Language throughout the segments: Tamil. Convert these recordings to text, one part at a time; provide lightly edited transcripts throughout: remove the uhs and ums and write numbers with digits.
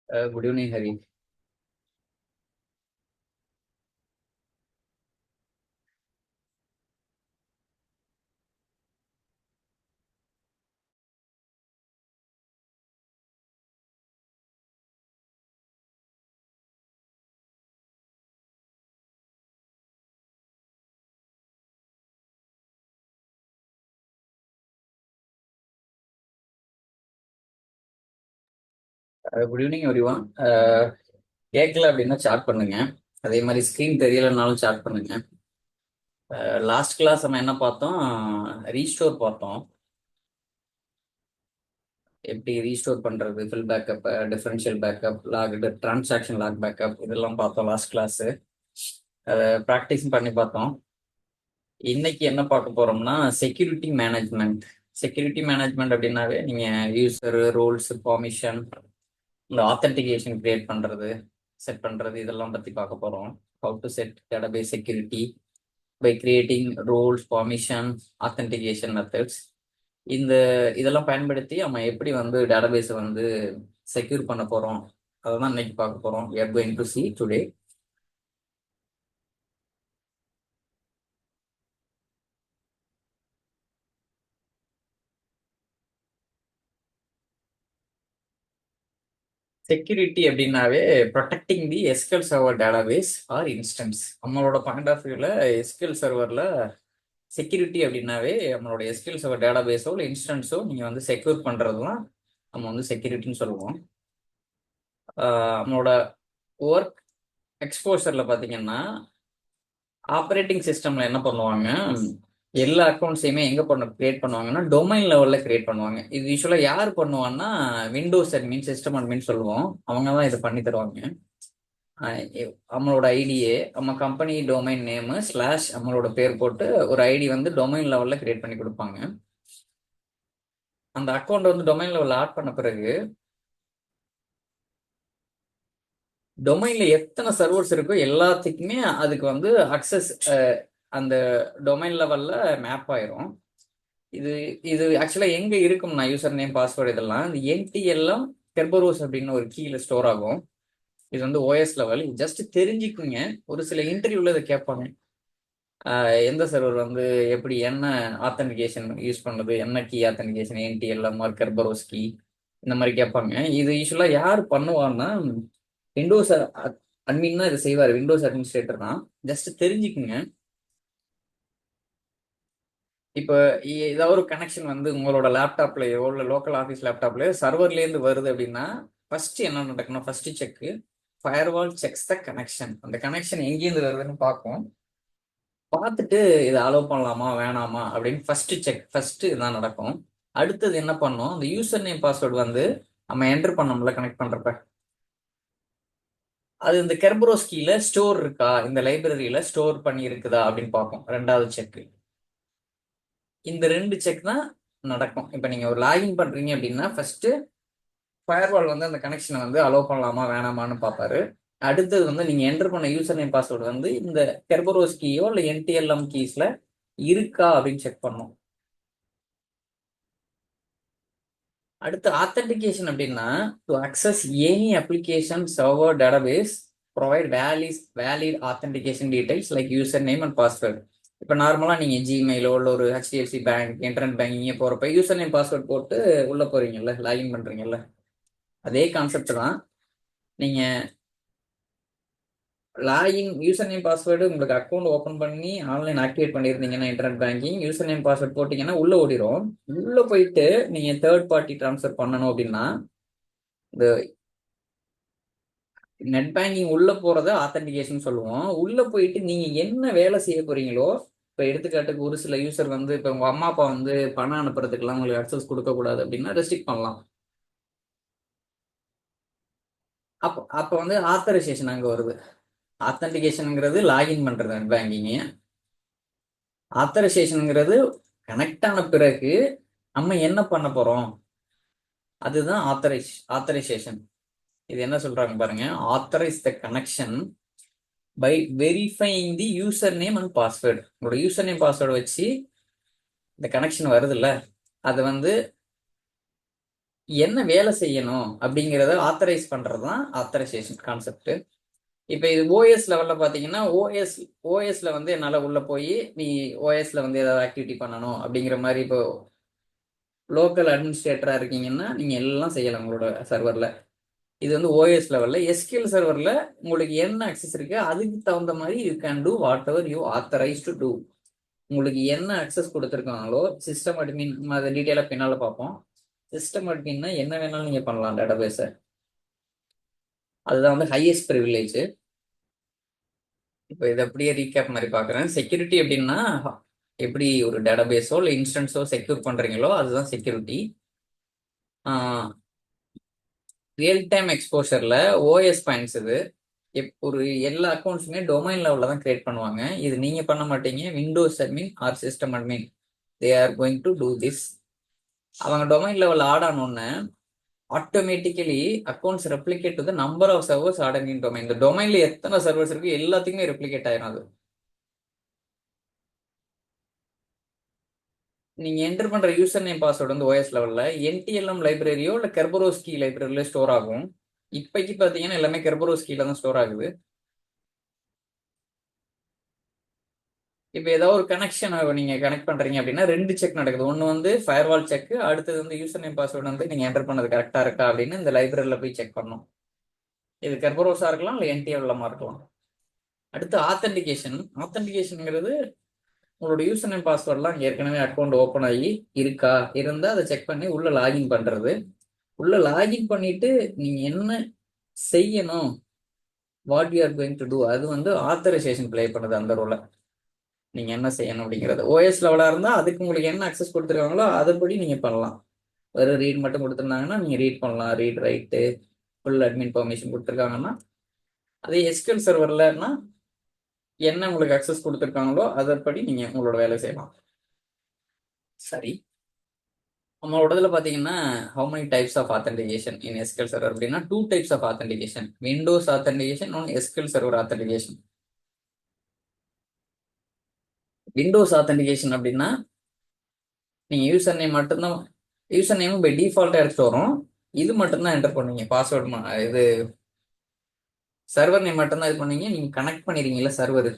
Good evening, Hari. Good evening, everyone. கேட்கல அப்படின்னா சாட் பண்ணுங்க. அதே மாதிரி ஸ்க்ரீன் தெரியலனாலும் சாட் பண்ணுங்க. லாஸ்ட் கிளாஸ் நம்ம என்ன பார்த்தோம்? ரீஸ்டோர் பார்த்தோம். எப்படி ரீஸ்டோர் பண்றது, full backup, differential backup, log, transaction log backup இதெல்லாம் பார்த்தோம் லாஸ்ட் கிளாஸ். அதை ப்ராக்டிஸ் பண்ணி பார்த்தோம். இன்னைக்கு என்ன பார்க்க போறோம்னா செக்யூரிட்டி மேனேஜ்மெண்ட். செக்யூரிட்டி மேனேஜ்மெண்ட் அப்படின்னாவே நீங்க யூசர் ரோல்ஸ், பர்மிஷன், இந்த ஆத்தென்டிகேஷன் கிரியேட் பண்றது, செட் பண்றது இதெல்லாம் பத்தி பார்க்க போறோம். How to set database security by creating roles, permission, authentication methods. இந்த இதெல்லாம் பயன்படுத்தி நம்ம எப்படி வந்து டேட்டாபேஸை வந்து செக்யூர் பண்ண போறோம், அதை தான் இன்னைக்கு பார்க்க போறோம். we are going to see today. Security அப்படின்னாவே protecting the SQL server database or instance. நம்மளோட பாயிண்ட் ஆஃப் வியூல எஸ்கியூஎல் சர்வர்ல செக்யூரிட்டி அப்படின்னாவே நம்மளோட எஸ்கியூஎல் சர்வர் டேட்டாபேஸோ இல்லை இன்ஸ்டன்ஸோ நீங்க வந்து செக்யூர் பண்றது தான் நம்ம வந்து செக்யூரிட்டின்னு சொல்லுவோம். நம்மளோட ஒர்க் எக்ஸ்போஷர்ல பாத்தீங்கன்னா ஆப்ரேட்டிங் சிஸ்டம்ல என்ன பண்ணுவாங்க, எல்லா அக்கௌண்ட்ஸையுமே எங்க கிரியேட் பண்ணுவாங்கன்னா டொமைன் லெவல்ல கிரியேட் பண்ணுவாங்க. இது யூஸ்வலா யார் பண்ணுவாங்கன்னா விண்டோஸ் அட்மின், சிஸ்டம் அட்மின் சொல்லுவோம். அவங்க தான் இதை பண்ணி தருவாங்க. நம்மளோட ஐடியே நம்ம கம்பெனி டொமைன் நேமு ஸ்லாஷ் நம்மளோட பேர் போட்டு ஒரு ஐடி வந்து டொமைன் லெவல்ல கிரியேட் பண்ணி கொடுப்பாங்க. அந்த அக்கௌண்ட் வந்து டொமைன் லெவல்ல ஆட் பண்ண பிறகு டொமைன்ல எத்தனை சர்வர்ஸ் இருக்கோ எல்லாத்துக்குமே அதுக்கு வந்து அக்சஸ் அந்த டொமைன் லெவல்ல மேப் ஆயிரும். இது இது ஆக்சுவலா எங்க இருக்கும்னா யூசர் நேம், பாஸ்வேர்டு இதெல்லாம் இந்த என்டிஎல்லாம் கெர்பரோஸ் அப்படின்னு ஒரு கீல ஸ்டோர் ஆகும். இது வந்து ஓஎஸ் லெவல். ஜஸ்ட் தெரிஞ்சுக்குங்க. ஒரு சில இன்டர்வியூல இதை கேட்பாங்க. எந்த சர்வர் வந்து எப்படி என்ன ஆத்தன்டிகேஷன் யூஸ் பண்ணுறது, என்ன கீ ஆத்தன்டிகேஷன், என்டிஎல்எம் ஆர் கெர்பரோஸ் கீ, இந்த மாதிரி கேட்பாங்க. இது யூஸ்வலா யார் பண்ணுவான்னா விண்டோஸ் அட்மின் தான் இதை செய்வார். விண்டோஸ் அட்மினிஸ்ட்ரேட்டர் தான். ஜஸ்ட் தெரிஞ்சுக்குங்க. இப்போ ஏதாவது ஒரு கனெக்ஷன் வந்து உங்களோட லேப்டாப்லயோ இல்லை லோக்கல் ஆஃபீஸ் லேப்டாப்லயோ சர்வர்லேருந்து வருது அப்படின்னா ஃபர்ஸ்ட் என்ன நடக்கணும்? ஃபர்ஸ்ட் செக் ஃபயர்வால் செக்ஸ் த கனெக்ஷன். அந்த கனெக்ஷன் எங்கேருந்து வருதுன்னு பார்க்கும். பார்த்துட்டு இதை அலோவ் பண்ணலாமா வேணாமா அப்படின்னு ஃபர்ஸ்ட் இதான் நடக்கும். அடுத்தது என்ன பண்ணும், அந்த யூசர் நேம் பாஸ்வேர்டு வந்து நம்ம என்டர் பண்ணோம்ல கனெக்ட் பண்றப்ப, அது இந்த கெர்பரோஸ் கீல ஸ்டோர் இருக்கா, இந்த லைப்ரரியில ஸ்டோர் பண்ணி இருக்குதா அப்படின்னு பார்க்கும். ரெண்டாவது செக். இந்த ரெண்டு செக் தான் நடக்கும். இப்போ நீங்க ஒரு லாகின் பண்றீங்க அப்படின்னா ஃபர்ஸ்ட் ஃபயர்வால் வந்து அந்த கனெக்ஷனை வந்து அலோவ் பண்ணலாமா வேணாமான்னு பார்ப்பாரு. அடுத்தது வந்து நீங்க என்டர் பண்ண யூசர் நேம் பாஸ்வேர்டு வந்து இந்த கெர்பரோஸ் கீயோ இல்லை என்டிஎல்எம் கீஸ்ல இருக்கா அப்படின்னு செக் பண்ணும். அடுத்து ஆத்தென்டிகேஷன் அப்படின்னா to access any application server database provide valid authentication details like user name and password. இப்போ நார்மலாக நீங்கள் ஜிமெயிலோ இல்லை ஒரு ஹெச்டிஎஃப்சி பேங்க், இன்டர்நெட் பேங்கிங்கே போகிறப்ப யூசர் நேம் பாஸ்வேர்ட் போட்டு உள்ளே போகிறீங்கல்ல, லாகின் பண்ணுறீங்கல்ல, அதே கான்செப்ட் தான். நீங்கள் லாகின் யூசர் நேம் பாஸ்வேர்டு உங்களுக்கு அக்கௌண்ட் ஓப்பன் பண்ணி ஆன்லைன் ஆக்டிவேட் பண்ணியிருந்தீங்கன்னா internet banking user name password போட்டிங்கன்னா உள்ளே ஓடிடும். உள்ளே போயிட்டு நீங்கள் தேர்ட் பார்ட்டி ட்ரான்ஸ்ஃபர் பண்ணணும் அப்படின்னா இந்த நெட் பேங்கிங் உள்ள போறத ஆத்தென்டிகேஷன் சொல்லுவோம். உள்ள போயிட்டு நீங்க என்ன வேலை செய்ய போறீங்களோ, இப்ப எடுத்துக்காட்டுக்கு ஒரு சில யூசர் வந்து இப்ப உங்க அம்மா அப்பா வந்து பணம் அனுப்புறதுக்கெல்லாம் உங்களுக்கு அக்சஸ் கொடுக்க கூடாது அப்படின்னா ரெஸ்ட்ரிக்ட் பண்ணலாம். அப்போ அப்ப வந்து ஆத்தரைசேஷன் அங்க வருது. ஆத்தென்டிகேஷனுங்கிறது லாகின் பண்றது நெட் பேங்கிங். ஆத்தரைசேஷனுங்கிறது கனெக்ட் ஆன பிறகு நம்ம என்ன பண்ண போறோம், அதுதான் ஆத்தரைசேஷன். இது என்ன சொல்றாங்க பாருங்க, authorise the connection by verifying the user name and password. உங்களோட யூசர் நேம் பாஸ்வேர்டு வச்சு இந்த கனெக்ஷன் வருது இல்ல, அது வந்து என்ன வேலை செய்யணும் அப்படிங்கிறத ஆத்தரைஸ் பண்றது தான் ஆத்தரைசேஷன் கான்செப்ட். இப்போ இது ஓஎஸ் லெவல்ல பாத்தீங்கன்னா ஓஎஸ்ல வந்து என்னால உள்ள போய் நீ ஓஎஸ்ல வந்து ஏதாவது ஆக்டிவிட்டி பண்ணணும் அப்படிங்கிற மாதிரி இப்போ லோக்கல் அட்மினிஸ்ட்ரேட்டரா இருக்கீங்கன்னா நீங்க எல்லாம் செய்யலாம் உங்களோட சர்வர்ல. இது வந்து ஓஎஸ் லெவல்ல. எஸ்கியூஎல் சர்வர்ல உங்களுக்கு என்ன அக்சஸ் இருக்கு அதுக்கு தகுந்த மாதிரி you can do whatever you authorise to do. உங்களுக்கு என்ன அக்சஸ் கொடுத்துருக்காங்களோ சிஸ்டம் அட்மின், அதை டீட்டெயிலாக பின்னால பார்ப்போம். சிஸ்டம் அட்மின்னா என்ன வேணாலும் நீங்க பண்ணலாம் டேட்டாபேஸை. அதுதான் வந்து ஹையஸ்ட் ப்ரிவிலேஜ். இப்போ இதை அப்படியே ரீகேப் மாதிரி பார்க்குறேன். செக்யூரிட்டி அப்படின்னா எப்படி ஒரு டேட்டாபேஸோ இல்லை இன்ஸ்டன்ஸோ செக்யூர் பண்றீங்களோ அதுதான் செக்யூரிட்டி. ரியல் டைம் எக்ஸ்போஷர்ல ஓஎஸ் பாயிண்ட்ஸ் இது. ஒரு எல்லா அக்கௌண்ட்ஸுமே டொமைன் லெவலில் தான் கிரியேட் பண்ணுவாங்க. இது நீங்க பண்ண மாட்டீங்க. Windows admin or system admin they are going to do this. அவங்க டொமைன் லெவல் ஆட் ஆனோன்னு automatically accounts replicate to the number of servers order in domain. இந்த டொமைன்ல எத்தனை சர்வர்ஸ் இருக்கு எல்லாத்துக்குமே ரெப்ளிகேட் ஆயிரும் அது. நீங்க என்டர் பண்ற யூசர் நேம் பாஸ்வேர்டு வந்து ஓஎஸ் லெவல்ல என்டிஎல்எம் லைப்ரரியோ இல்லை கெர்பரோஸ்கி லைப்ரரியில ஸ்டோர் ஆகும். இப்போக்கு பார்த்தீங்கன்னா எல்லாமே கெர்பரோஸ்கில தான் ஸ்டோர் ஆகுது. இப்போ ஏதாவது ஒரு கனெக்ஷன் நீங்க கனெக்ட் பண்றீங்க அப்படின்னா ரெண்டு செக் நடக்குது. ஒன்று வந்து ஃபயர்வால் செக், அடுத்தது வந்து யூசர் நேம் பாஸ்வேர்டு வந்து நீங்க என்டர் பண்ணது கரெக்டா இருக்கா அப்படின்னு இந்த லைப்ரரியில போய் செக் பண்ணணும். இது கெர்பரோஸா இருக்கலாம் இல்லை என்டிஎல்எம்மா இருக்கலாம். அடுத்து ஆத்தென்டிகேஷன். ஆத்தென்டிகேஷனுங்கிறது உங்களோட யூசர் நேம் பாஸ்வேர்ட்லாம் ஏற்கனவே அக்கௌண்ட் ஓப்பன் ஆகி இருக்கா, இருந்தால் அதை செக் பண்ணி உள்ள லாகின் பண்றது. உள்ள லாகின் பண்ணிட்டு நீங்க என்ன செய்யணும், what you are going to do, அது வந்து ஆத்தரைசேஷன் பிளே பண்ணுது அந்த ரோலை. நீங்க என்ன செய்யணும் அப்படிங்கிறது ஓஎஸ் லெவலா இருந்தா அதுக்கு உங்களுக்கு என்ன அக்சஸ் கொடுத்துருக்காங்களோ அதுபடி நீங்க பண்ணலாம். வெறும் ரீட் மட்டும் கொடுத்துருந்தாங்கன்னா நீங்க ரீட் பண்ணலாம். Read right full admin permission கொடுத்துருக்காங்கன்னா. அதே எஸ்கியூஎல் சர்வர்லன்னா என்ன உங்களுக்கு அக்சஸ் கொடுத்துருக்காங்களோ அதன்படி நீங்க உங்களோட வேலை செய்யலாம். சரி, நம்மளோட இதில் பார்த்தீங்கன்னா how many types of authentication in SQL server அப்படின்னா 2 types of authentication. Windows authentication, one SQL server authentication. Windows authentication அப்படின்னா நீங்க யூசர் நேம் மட்டும்தான், யூசர் நேம் பை டிஃபால்ட்டா எடுத்துட்டு வரும். இது மட்டும்தான் என்டர் பண்ணுவீங்க. பாஸ்வேர்டு இது சர்வர் நேம் மட்டும்தான் இது பண்ணுவீங்க. நீங்க கனெக்ட் பண்ணிடுறீங்கல்ல சர்வர்,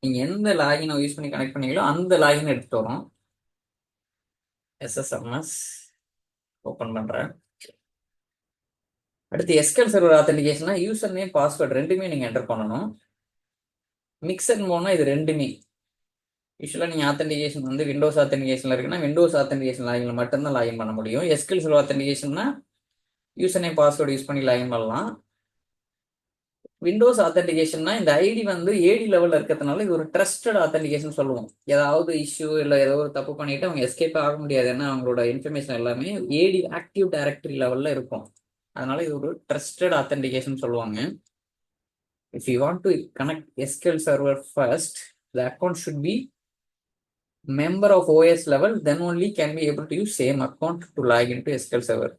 நீங்க எந்த லாகினை யூஸ் பண்ணி கனெக்ட் பண்ணீங்களோ அந்த லாகின் எடுத்துட்டு வரும். எஸ்எஸ்எம்எஸ் ஓப்பன் பண்றேன். அடுத்து எஸ்கியூஎல் சர்வர் ஆத்தென்டிகேஷனா யூசர் நேம் பாஸ்வேர்டு ரெண்டுமே நீங்க என்டர் பண்ணணும். மிக்சட் மோட்னா இது ரெண்டுமே. யூஸ்வலாக நீங்கள் ஆத்தென்டிகேஷன் வந்து விண்டோஸ் ஆத்தென்டிகேஷனில் இருக்குன்னா விண்டோஸ் ஆத்தென்டிகேஷன் லாகின்ல மட்டும்தான் லாகின் பண்ண முடியும். எஸ்கியூஎல் சர்வர் ஆத்தென்டிகேஷன்னா யூசர் நேம் பாஸ்வேர்டு யூஸ் பண்ணி லாகின் பண்ணலாம். விண்டோஸ் ஆத்தென்டிகேஷன்னா இந்த ஐடி வந்து ஏடி லெவலில் இருக்கிறதுனால இது ஒரு ட்ரஸ்டட் ஆத்தென்டிகேஷன் சொல்லுவோம். ஏதாவது இஷ்யூ இல்லை ஏதோ ஒரு தப்பு பண்ணிட்டு அவங்க எஸ்கேப் ஆக முடியாது. ஏன்னா அவங்களோட இன்ஃபர்மேஷன் எல்லாமே ஏடி ஆக்டிவ் டைரக்டரி லெவலில் இருக்கும். அதனால இது ஒரு ட்ரஸ்டட் ஆத்தென்டிகேஷன் சொல்லுவாங்க. If you want to connect SQL server first, the account should be member of OS level, then only can be able to use same account to log into SQL server.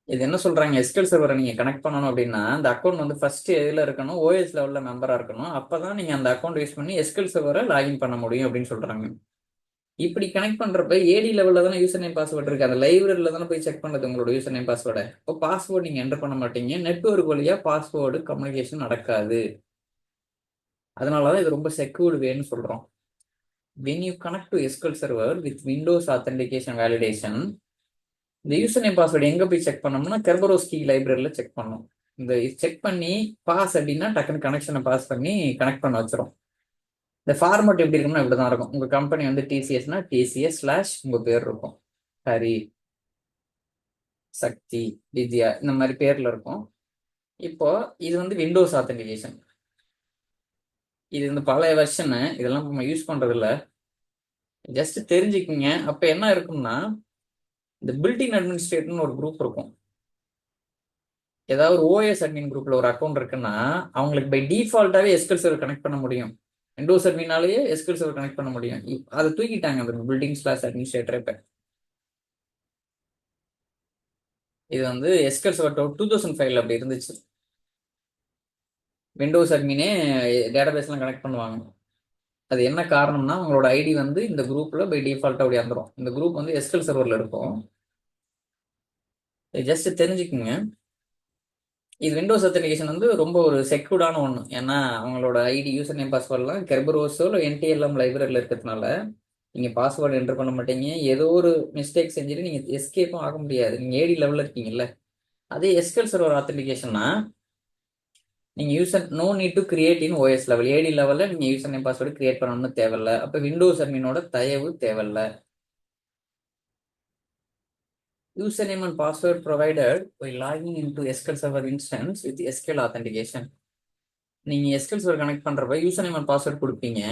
இது என்ன சொல்றாங்க, SQL சர்வரை நீங்க கனெக்ட் பண்ணணும் அப்படின்னா அந்த அக்கௌண்ட் வந்து ஃபர்ஸ்ட் எதுல இருக்கணும், OS லெவல்ல மெம்பரா இருக்கணும். அப்பதான் நீங்க அந்த அக்கௌண்ட் யூஸ் பண்ணி SQL சர்வரை லாகின் பண்ண முடியும் அப்படின்னு சொல்றாங்க. இப்படி கனெக்ட் பண்றப்ப ஏடி லெவல்ல தானே யூசர் நேம் பாஸ்வேர்டு இருக்கு. அந்த லைப்ரரியில தானே போய் செக் பண்ணது உங்களோட யூசர் நேம் பாஸ்வேர்டை. இப்போ பாஸ்வேர்டு நீங்க என்டர் பண்ண மாட்டீங்க. நெட்வொர்க் வழியா பாஸ்வேர்டு கம்யூனிகேஷன் நடக்காது. அதனாலதான் இது ரொம்ப செக்யூர்டு வேன்னு சொல்றோம். When you connect to SQL server with Windows authentication validation, இந்த யூசர் நேம் பாஸ்வேர்டு எங்க போய் செக் பண்ணோம்னா கெர்பரோஸ்கி லைப்ரரியில செக் பண்ணணும். இந்த செக் பண்ணி பாஸ் அப்படின்னா டக்குன்னு கனெக்ஷனை பாஸ் பண்ணி கனெக்ட் பண்ண வச்சிரும். இந்த ஃபார்மட் எப்படி இருக்கும்னா இப்படிதான் இருக்கும். உங்க கம்பெனி வந்து டிசிஎஸ்னா டிசிஎஸ் ஸ்லாஷ் உங்க பேர் இருக்கும், ஹரி, சக்தி, வித்யா, இந்த மாதிரி பேர்ல இருக்கும். இப்போ இது வந்து விண்டோஸ் ஆத்தென்டிகேஷன். இது இந்த பழைய வெர்ஷனு, இதெல்லாம் நம்ம யூஸ் பண்றது இல்ல. ஜஸ்ட் தெரிஞ்சுக்குங்க. அப்ப என்ன இருக்கும்னா இந்த பில்டிங் அட்மினிஸ்ட்ரேட்டர்னு ஒரு குரூப் இருக்கும். ஏதாவது ஒரு ஓஎஸ் அட்மின் குரூப்ல ஒரு அக்கௌண்ட் இருக்குன்னா அவங்களுக்கு பை டிஃபால்ட்டாவே எஸ்கியூஎல் சர்வர் கனெக்ட் பண்ண முடியும். விண்டோஸ் அட்மினாலேயே எஸ்கியூஎல் சர்வர் கனெக்ட் பண்ண முடியும். அதை தூக்கிட்டாங்க அந்த பில்டிங் ஸ்லாஷ் அட்மினிஸ்ட்ரேட்டர். இப்ப இது வந்து எஸ்கியூஎல் சர்வர் 2005 அப்படி இருந்துச்சு. விண்டோஸ் அட்மினே டேட்டாபேஸ்லாம் கனெக்ட் பண்ணுவாங்க. அது என்ன காரணம்னா உங்களோட ஐடி வந்து இந்த குரூப்ல பை டிஃபால்ட்டா அப்படி வந்துடும். இந்த குரூப் வந்து எஸ்கல் சர்வர்ல இருக்கும். ஜஸ்ட் தெரிஞ்சுக்குங்க. இது விண்டோஸ் அத்தன்டிகேஷன் வந்து ரொம்ப ஒரு செக்யூர்டான ஒன்று. ஏன்னா அவங்களோட ஐடி யூசர் நேம் பாஸ்வேர்ட்லாம் கெர்பரோஸோ இல்லை என்டிஎல்எம் லைப்ரரியில் இருக்கிறதுனால நீங்கள் பாஸ்வேர்டு என்டர் பண்ண மாட்டீங்க. ஏதோ ஒரு மிஸ்டேக் செஞ்சுட்டு நீங்கள் எஸ்கேப்பும் ஆக முடியாது. நீங்கள் ஏடி லெவலில் இருக்கீங்கல்ல. அதே எஸ்கல் சர்வர் ஆத்தன்டிகேஷன்னா நீங்கள் user no need to create in OS level. AD லெவலில் நீங்கள் யூசர் நேம் பாஸ்வேர்டு கிரியேட் பண்ணணும்னு தேவையில்ல. அப்போ விண்டோஸ் அட்மினோட தயவு தேவையில்ல. Username and password provided by logging into SQL Server instance with SQL authentication. நீங்க SQL Server கனெக்ட் பண்றப்ப யூசர் நேம் அண்ட் பாஸ்வேர்ட் கொடுப்பீங்க.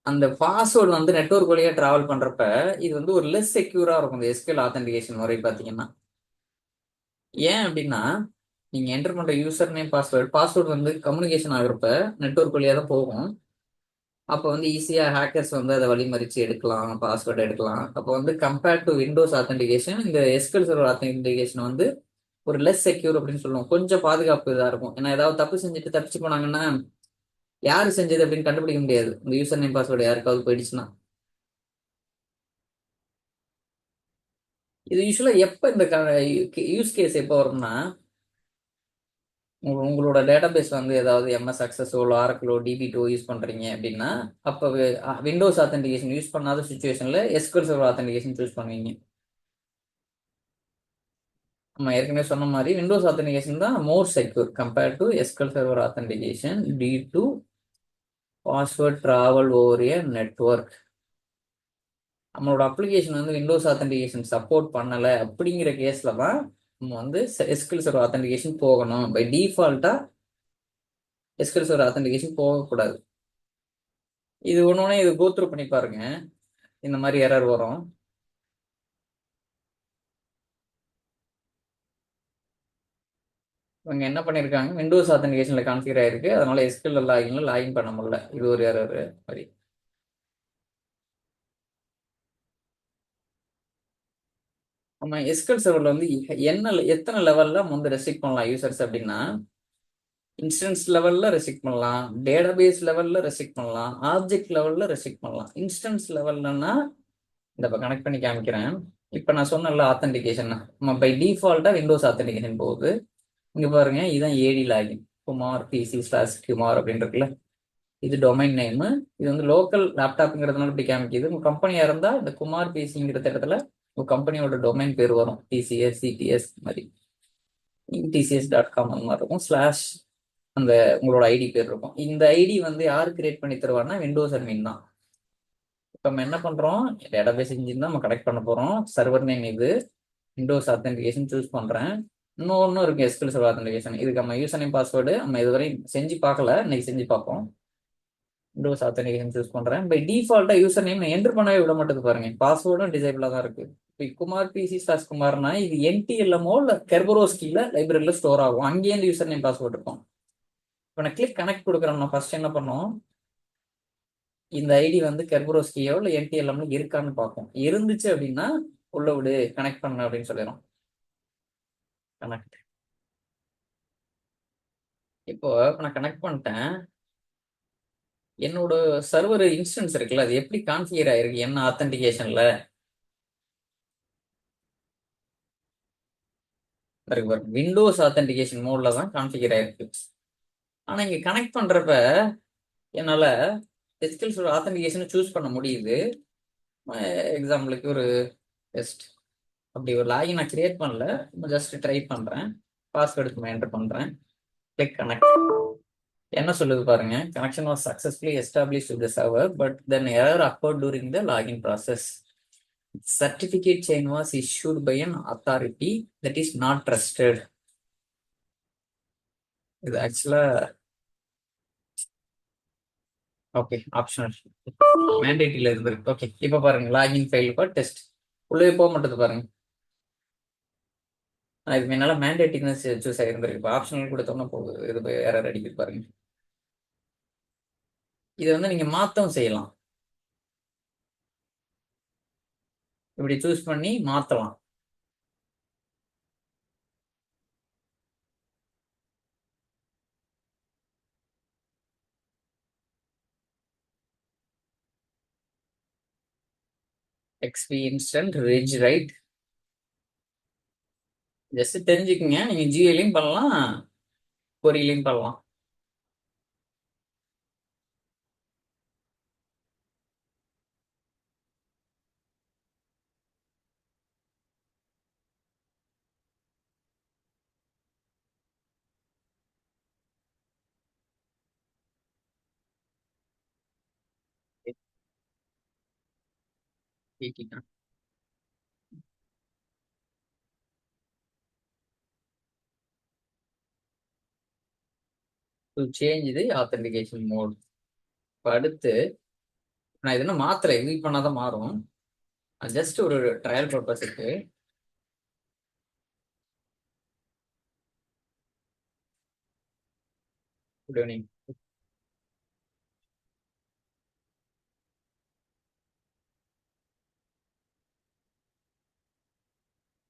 அந்த பாஸ்வேர்டு வந்து நெட்வொர்க் வழியா டிராவல் பண்றப்ப இது வந்து ஒரு லெஸ் செக்யூரா இருக்கும் இந்த SQL ஆத்தன்டிகேஷன் முறை பாத்தீங்கன்னா. ஏன் அப்படின்னா நீங்க என்டர் பண்ற யூசர் நேம் பாஸ்வேர்டு வந்து கம்யூனிகேஷன் ஆகுறப்ப நெட்வொர்க் வழியா தான் போகும். அப்போ வந்து ஈஸியா ஹேக்கர்ஸ் வந்து அதை வழிமறிச்சு எடுக்கலாம், பாஸ்வேர்டு எடுக்கலாம். அப்போ வந்து கம்பேர்ட் டு விண்டோஸ் ஆத்தன்டிகேஷன் இந்த எஸ்கல் சர்வர் ஆத்தன்டிகேஷன் வந்து ஒரு லெஸ் செக்யூர் அப்படின்னு சொல்லுவோம். கொஞ்சம் பாதுகாப்பு இதாக இருக்கும். ஏன்னா ஏதாவது தப்பு செஞ்சுட்டு தப்பிச்சு போனாங்கன்னா யாரு செஞ்சது அப்படின்னு கண்டுபிடிக்க முடியாது. இந்த யூசர் நேம் பாஸ்வேர்டு யாருக்காவது போயிடுச்சுன்னா. இது யூஸ்வலா எப்ப இந்த யூஸ் கேஸ் எப்போ வரும்னா உங்களோட டேட்டாபேஸ் வந்து ஏதாவது எம்எஸ் அக்சஸோ ஆரக்கிளோ டிபி2 யூஸ் பண்றீங்க அப்படின்னா அப்போ விண்டோஸ் ஆத்தன்டிகேஷன் யூஸ் பண்ணாத சுச்சுவேஷன்ல எஸ்கல் சர்வர் ஆத்தன்டிகேஷன் சூஸ் பண்ணுவீங்க. நம்ம ஏற்கனவே சொன்ன மாதிரி விண்டோஸ் ஆத்தன்டிகேஷன் தான் more secure compared to SQL server authentication due to password travel over a network. நம்மளோட அப்ளிகேஷன் வந்து விண்டோஸ் ஆத்தன்டிகேஷன் சப்போர்ட் பண்ணலை அப்படிங்கிற கேஸ்ல தான் நம்ம வந்து எஸ்கல் சர்வர் ஆத்தன்டிகேஷன் போகணும். பை டிஃபால்ட்டா எஸ்கல் சர்வர் ஆத்தன்டிகேஷன் போகக்கூடாது. இது ஒன்று இது கோத்ரூ பண்ணி பாருங்க. இந்த மாதிரி எரர் வரும். இவங்க என்ன பண்ணியிருக்காங்க, விண்டோஸ் ஆத்தன்டிகேஷன்ல கான்ஃபிகர் ஆயிருக்கு, அதனால எஸ்கல் லாகின் பண்ண முடியல. இது ஒரு எரர் மாதிரி. நம்ம எஸ்கல் சர்வர்ல வந்து எத்தனை லெவல்ல வந்து ரெஸ்ட்ரிக்ட் பண்ணலாம் யூசர்ஸ் அப்படின்னா இன்ஸ்டன்ஸ் லெவல்ல ரெஸ்ட்ரிக்ட் பண்ணலாம், டேட்டாபேஸ் லெவல்ல ரெஸ்ட்ரிக்ட் பண்ணலாம், ஆப்ஜெக்ட் லெவல்ல ரெஸ்ட்ரிக்ட் பண்ணலாம். இன்ஸ்டன்ஸ் லெவல்லன்னா இந்த இப்போ கனெக்ட் பண்ணி காமிக்கிறேன். இப்போ நான் சொன்னல ஆத்தன்டிகேஷன் நம்ம பை டிஃபால்ட்டா விண்டோஸ் ஆத்தன்டிகேஷன் போகுது. இங்க பாருங்க இதுதான் AD login Kumar PC slash Kumar அப்படின்னு இருக்குல்ல. இது டொமைன் நேம். இது வந்து லோக்கல் லேப்டாப்ங்கிறதுனால இப்படி காமிக்குது. உங்க கம்பெனியா இருந்தா இந்த குமார் பிசிங்கிற இடத்துல உங்க கம்பெனியோட டொமைன் பேர் வரும். டிசிஎஸ் சிடிஎஸ் மாதிரி tcs.com அந்த மாதிரி இருக்கும். ஸ்லாஷ் அந்த உங்களோட ஐடி பேர் இருக்கும். இந்த ஐடி வந்து யார் கிரியேட் பண்ணி தருவார்னா விண்டோஸ் அட்மின் தான். இப்போ நம்ம என்ன பண்றோம், டேட்டாபேஸ் இன்ஜின் தான் நம்ம கனெக்ட் பண்ண போறோம். சர்வர் நேம் இது, விண்டோஸ் ஆத்தன்டிகேஷன் சூஸ் பண்றேன். இன்னொன்னும் இருக்கு எஸ்கியூஎல் சர்வர் ஆத்தன்டிகேஷன். இதுக்கு நம்ம யூசர் நேம் பாஸ்வேர்டு நம்ம இதுவரை செஞ்சு பார்க்கல, இன்னைக்கு செஞ்சு பார்ப்போம். விண்டோஸ் ஆத்தன்டிகேஷன் சூஸ் பண்றேன். பை டிஃபால்ட்டா யூசர் நேம் என்டர் பண்ணவே விட மாட்டேது பாருங்க. பாஸ்வேர்டும் டிசேபிளா தான் இருக்கு. இப்போ குமார் பிசி ஸ்லாஷ் குமார்னா இது என்டிஎல்எம்ஓ இல்ல கெர்பரோஸ் கீழ லைப்ரரியில ஸ்டோர் ஆகும். அங்கேயே இந்த யூசர் நேம் பாஸ்வேர்டு இருக்கும். இப்போ நான் கிளிக் கனெக்ட் கொடுக்குறேன். நான் ஃபர்ஸ்ட் என்ன பண்ணோம், இந்த ஐடி வந்து கெர்பரோஸ் கீயோ இல்லை என்டிஎல்எம்ல இருக்கான்னு பார்ப்போம். இருந்துச்சு அப்படின்னா உள்ள விடு கனெக்ட் பண்ண அப்படின்னு சொல்லிடும். கனெக்ட். இப்போ நான் கனெக்ட் பண்ணிட்டேன். என்னோட சர்வர் இன்ஸ்டன்ஸ் இருக்குல்ல, அது எப்படி கான்ஃபிகர் ஆயிருக்கு என்ன ஆத்தன்டிகேஷன்ல இருக்கு. விண்டோஸ் ஆத்தன்டிகேஷன் மோட்ல தான் கான்ஃபிகர் ஆயிருக்கு. ஆனா இங்க கனெக்ட் பண்றப்ப என்னால எஸ்கியூஎல் ஆத்தன்டிகேஷன் சூஸ் பண்ண முடியுது. எக்ஸாம்பிளுக்கு ஒரு டெஸ்ட் அப்படி ஒரு லாகின் நான் கிரியேட் பண்ணல, ஜஸ்ட் ட்ரை பண்றேன். பாஸ்வேர்டு என்டர் பண்றேன். Click connect. என்ன சொல்லுது பாருங்க, connection was successfully established with the server but then error occurred during the login process. Certificate chain was issued by an authority that is not trusted. இது ஆக்சுவலா ஓகே ஆப்ஷனல் மேண்டேட்டரியில இருந்திருக்கு. ஓகே இப்போ பாருங்க லாகின் ஃபைல் ஃபார் டெஸ்ட் உள்ளே போக மாட்டேது பாருங்க. இது முன்னால மேண்டேட்டரின்னு சூஸ் ஆகிருந்திருக்கு. இப்போ ஆப்ஷனல் கொடுத்தோம்னா போகுது. இது எரர் அடிக்குது பாருங்க. இதை வந்து நீங்க மாத்தவும் செய்யலாம். இப்படி சூஸ் பண்ணி மாத்தலாம். XP இன்ஸ்டன்ட் ரிட்ஜ் ரைட். ஜஸ்ட் தெரிஞ்சுக்குங்க, நீங்க ஜிஏலையும் பண்ணலாம், கொரியிலையும் பண்ணலாம். To change the authentication mode. இப்போ அடுத்து நான் இது இன்னும் மாத்தலை, எக்ஸிட் பண்ணாதான் மாறும். ஜஸ்ட் ஒரு ட்ரையல் பர்பஸுக்கு குட் ஈவினிங்.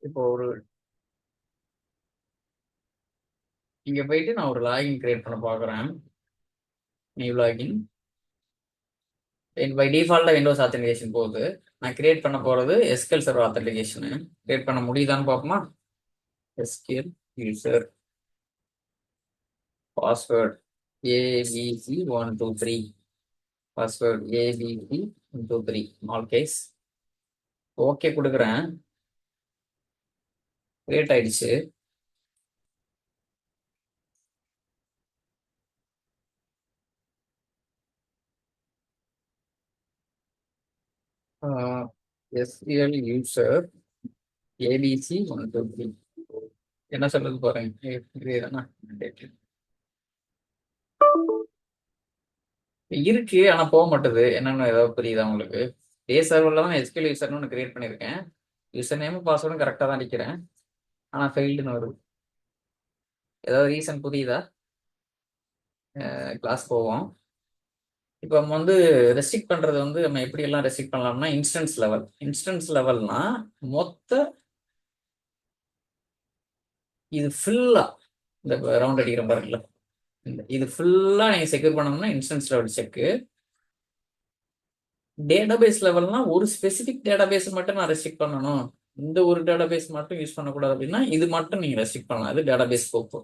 இப்போ ஒரு இங்க போயிட்டு நான் ஒரு லாகின் கிரியேட் பண்ண பார்க்குறேன். New login. பை டிஃபால்ட்டாக விண்டோஸ் ஆத்தென்டிகேஷன் போகுது. நான் கிரியேட் பண்ண போகிறது எஸ்கியூஎல் சர்வர் ஆத்தென்டிகேஷனு. கிரியேட் பண்ண முடியுதான்னு பார்ப்போமா? SQL user password ABC123. Password ABC123 all case. Okay கொடுக்குறேன். கிரியேட் ஆயிடுச்சு. SQL யூசர் ABC123 என்ன சொல்றது பாருங்க. இருக்கு, ஆனா போக மாட்டுது. என்னன்னு ஏதாவது புரியுதா உங்களுக்கு? டே சர்வரில் தான் எஸ்கியூஎல் யூசர்னு ஒன்று கிரியேட் பண்ணியிருக்கேன். யூசர் நேமும் பாஸ்வேர்டும் கரெக்டாக தான் அடிக்கிறேன், ஆனால் ஃபெயில்டுன்னு வருது. ஏதாவது ரீசன் புரியுதா? கிளாஸ் போவோம். இப்போ நம்ம ரெஸ்ட்ரிக்ட் பண்றது நம்ம எப்படி எல்லாம் ரெஸ்ட்ரிக்ட் பண்ணலாம்னா, இன்ஸ்டன்ஸ் லெவல்னா மொத்த இது ஃபுல்லா இந்த ரவுண்ட் அடிக்கிற பாருங்களா, இது ஃபுல்லா நீங்க செக்யூர் பண்ணணும்னா இன்ஸ்டன்ஸ் லெவல் செக்கு. டேட்டாபேஸ் லெவல்னா ஒரு ஸ்பெசிபிக் டேட்டாபேஸ் மட்டும் நான் ரெஸ்ட்ரிக்ட் பண்ணணும், இந்த ஒரு டேட்டாபேஸ் மட்டும் யூஸ் பண்ணக்கூடாது அப்படின்னா இது மட்டும் நீங்க ரெஸ்ட்ரிக்ட் பண்ணலாம். அது டேட்டாபேஸ் ஸ்கோப்,